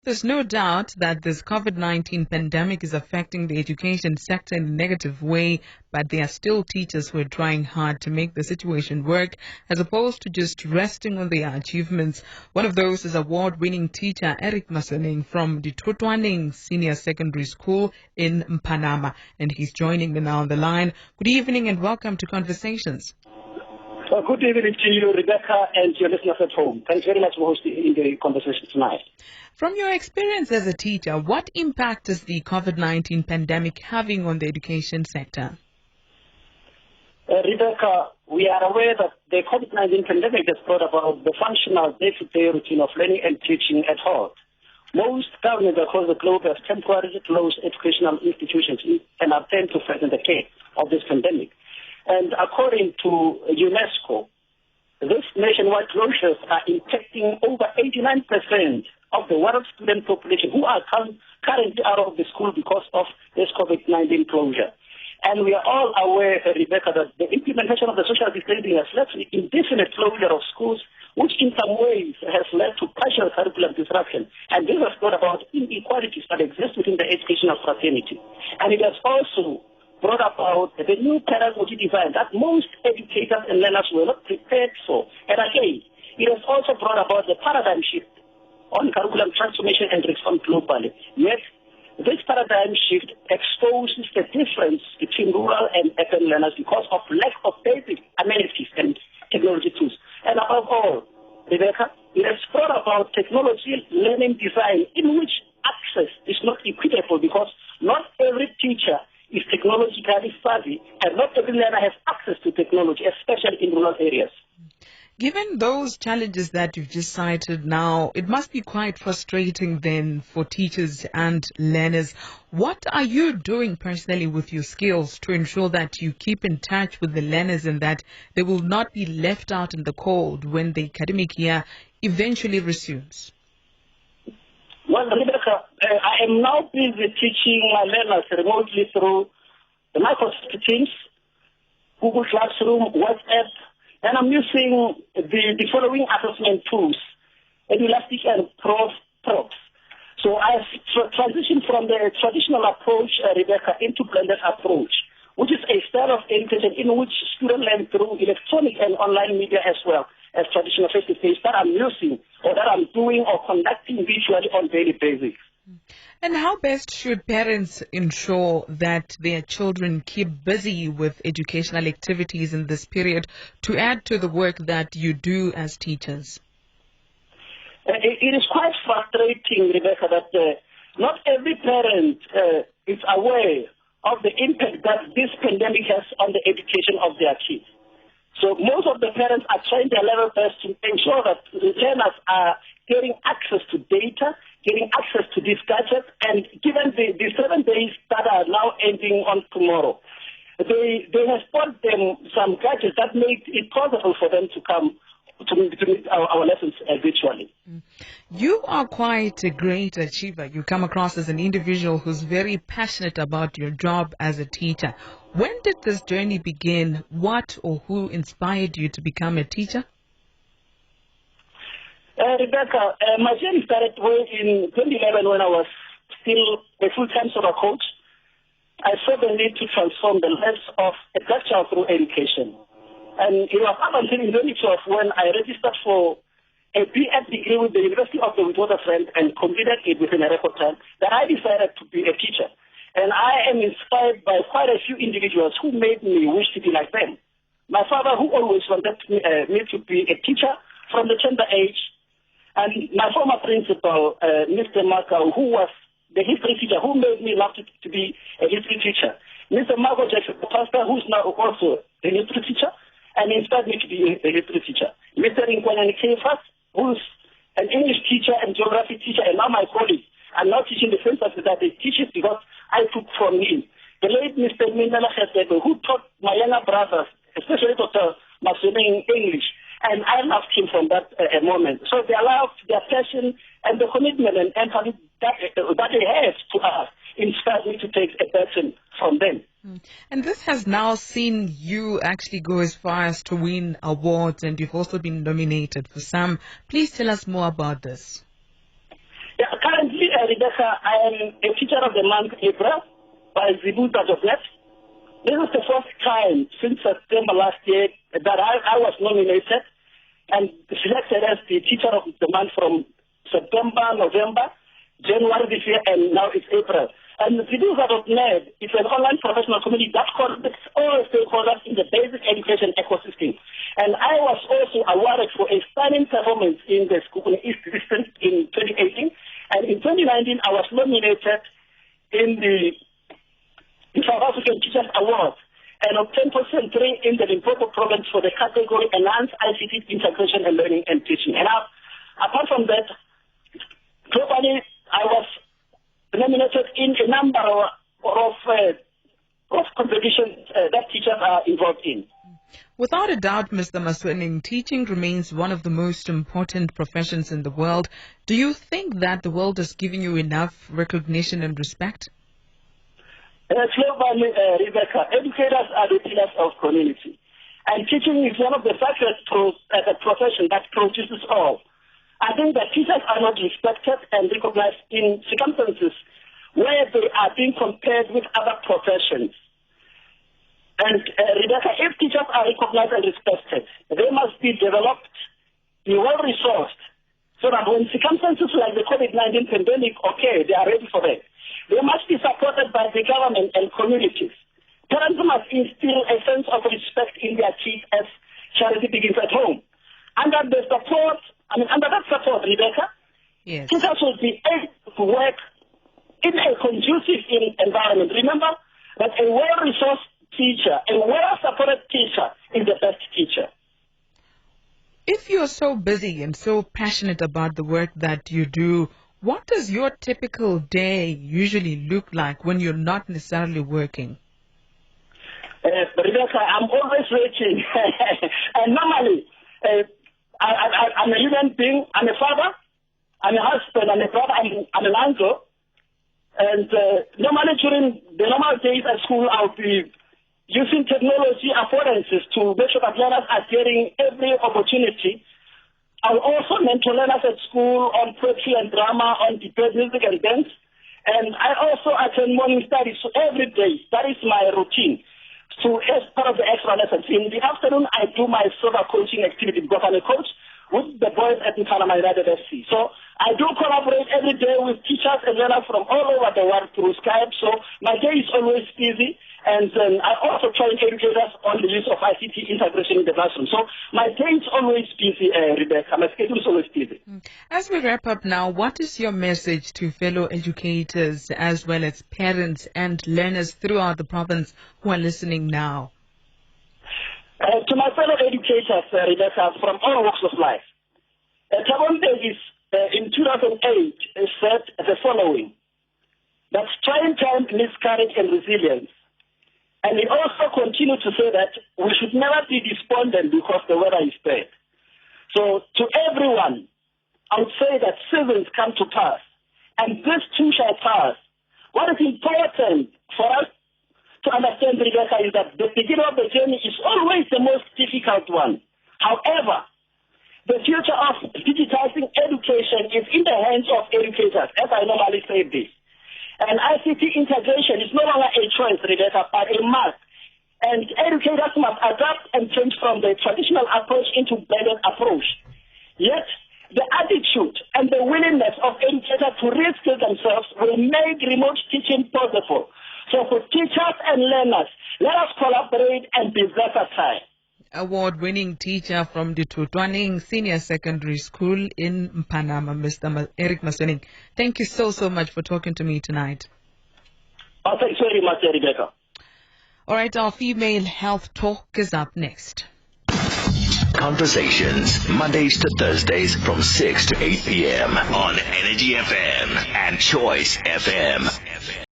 There's no doubt that this COVID-19 pandemic is affecting the education sector in a negative way, but there are still teachers who are trying hard to make the situation work as opposed to just resting on their achievements. One of those is award-winning teacher Eric Masweneng from the Mokolwane Senior Secondary School in Mpanama, and he's joining me now on the line. Good evening and welcome to Conversations. Good evening to you, Rebecca, and your listeners at home. Thanks very much for hosting the conversation tonight. From your experience as a teacher, what impact is the COVID-19 pandemic having on the education sector? Rebecca, we are aware that the COVID-19 pandemic has brought about the functional day-to-day routine of learning and teaching at heart. Most governments across the globe have temporarily closed educational institutions in an attempt to threaten the care of this pandemic. And according to UNESCO, these nationwide closures are impacting over 89% of the world student population who are currently out of the school because of this COVID-19 closure. And we are all aware, Rebecca, that the implementation of the social distancing has led to the indefinite closure of schools, which in some ways has led to partial curriculum disruption. And this has brought about inequalities that exist within the educational fraternity. And it has also brought about the new pedagogy design that most educators and learners were not prepared for. And again, it has also brought about the paradigm shift on curriculum transformation and reform globally. Yet, this paradigm shift exposes the difference between rural and urban learners because of lack of basic amenities and technology tools. And above all, Rebecca, it has brought about technology learning design in which access is not equitable because not every teacher is technologically savvy and not every learner has access to technology, especially in rural areas. Given those challenges that you've just cited now, it must be quite frustrating then for teachers and learners. What are you doing personally with your skills to ensure that you keep in touch with the learners and that they will not be left out in the cold when the academic year eventually resumes? Well, Rebecca, I am now busy teaching my learners remotely through the Microsoft Teams, Google Classroom, WhatsApp, and I'm using the following assessment tools, Elastic and Props. So I have transitioned from the traditional approach, Rebecca, into blended approach, which is a style of education in which students learn through electronic and online media as well as traditional face-to-face that I'm using or that I'm doing or conducting virtually on daily basis. And how best should parents ensure that their children keep busy with educational activities in this period to add to the work that you do as teachers? It is quite frustrating, Rebecca, that not every parent is aware of the impact that this pandemic has on the education of their kids. So most of the parents are trying their level best to ensure that the learners are getting access to data, getting access to these gadgets, and given the 7 days that are now ending on tomorrow, they have bought them some gadgets that make it possible for them to come to meet our lessons virtually. You are quite a great achiever. You come across as an individual who's very passionate about your job as a teacher. When did this journey begin? What or who inspired you to become a teacher? Rebecca, my journey started in 2011 when I was still a full-time soccer coach. I saw the need to transform the lives of a black child through education. And it was up until in 2012 when I registered for a B.Ed degree with the University of the Witwatersrand and completed it within a record time that I decided to be a teacher. And I am inspired by quite a few individuals who made me wish to be like them. My father, who always wanted me to be a teacher from the tender age, and my former principal, Mr. Marco, who was the history teacher, who made me love to be a history teacher. Mr. Marco Jackson, the pastor, who's now also a history teacher, and inspired me to be a history teacher. Mr. Mokolwane, who's an English teacher and geography teacher, and now my colleague. I'm now teaching the same subject that they teach it because I took from him. The late Mr. Mindela Khesebe, who taught my younger brothers, especially Dr. Masweneng, English, and I loved him from that moment. So their love, their passion, and the commitment and empathy that they have to us inspired me to take a lesson from them. And this has now seen you actually go as far as to win awards, and you've also been nominated for some. Please tell us more about this. Yeah, currently Rebecca, I am a teacher of the month April by Zibuza.net. This is the first time since September last year that I was nominated and selected as the teacher of the month from September, November, January this year, and now it's April. And Zibuza.net is an online professional community that connects all stakeholders in the basic education ecosystem. And I was also awarded for a stunning performance in the school East District in 2018. And in 2019, I was nominated in the South African Teachers Award and obtained position 3 in the Limpopo province for the category Enhanced ICT Integration and Learning and Teaching. And apart from that, globally, I was nominated in a number of competitions that teachers are involved in. Without a doubt, Mr. Masweneng, teaching remains one of the most important professions in the world. Do you think that the world is giving you enough recognition and respect? Globally, Rebecca, educators are the pillars of community. And teaching is one of the sacred professions that produces all. I think that teachers are not respected and recognized in circumstances where they are being compared with other professions. And Rebecca, if teachers are recognized and respected, they must be developed, be well-resourced, so that when circumstances like the COVID-19 pandemic occur, they are ready for that. They must be supported by the government and communities. Parents must instill a sense of respect in their kids as charity begins at home. Under that support, Rebecca, yes, teachers will be able to work in a conducive environment. Remember that a well-resourced teacher, a well-supported teacher is the best teacher. If you're so busy and so passionate about the work that you do, what does your typical day usually look like when you're not necessarily working? Rebecca, I'm always working. And normally, I'm a human being. I'm a father, I'm a husband, I'm a brother, I'm an uncle. And normally during the normal days at school, I'll be using technology affordances to make sure that learners are getting every opportunity. I'll also mentor learners at school on poetry and drama, on debate, music and dance. And I also attend morning studies every day. That is my routine. So as part of the extra lessons, in the afternoon, I do my soccer coaching activity because I'm a coach with the boys at Mokolwane United FC. So I do collaborate every day with teachers and learners from all over the world through Skype. So my day is always busy. And I also train educators on the use of ICT integration in the classroom. So my day is always busy, Rebecca. My schedule is always busy. As we wrap up now, what is your message to fellow educators as well as parents and learners throughout the province who are listening now? To my fellow educators, Rebecca, from all walks of life, Tabonde is in 2008 said the following, that trying time needs courage and resilience. And he also continued to say that we should never be despondent because the weather is bad. So to everyone, I would say that seasons come to pass, and this too shall pass. What is important for us to understand, Rebecca, is that the beginning of the journey is always the most difficult one. However, the future of digitizing education is in the hands of educators, as I normally say this. And ICT integration is no longer a choice, Rebecca, but a must. And educators must adapt and change from the traditional approach into blended approach. Yet, the attitude and the willingness of educators to reskill themselves will make remote teaching possible. So for teachers and learners, let us collaborate and be versatile. Award-winning teacher from the Mokolwane Senior Secondary School in Panama, Mr. Eric Masweneng. Thank you so much for talking to me tonight. Oh, thanks very much, Rebecca. All right, our female health talk is up next. Conversations, Mondays to Thursdays from 6 to 8 p.m. on Energy FM and Choice FM.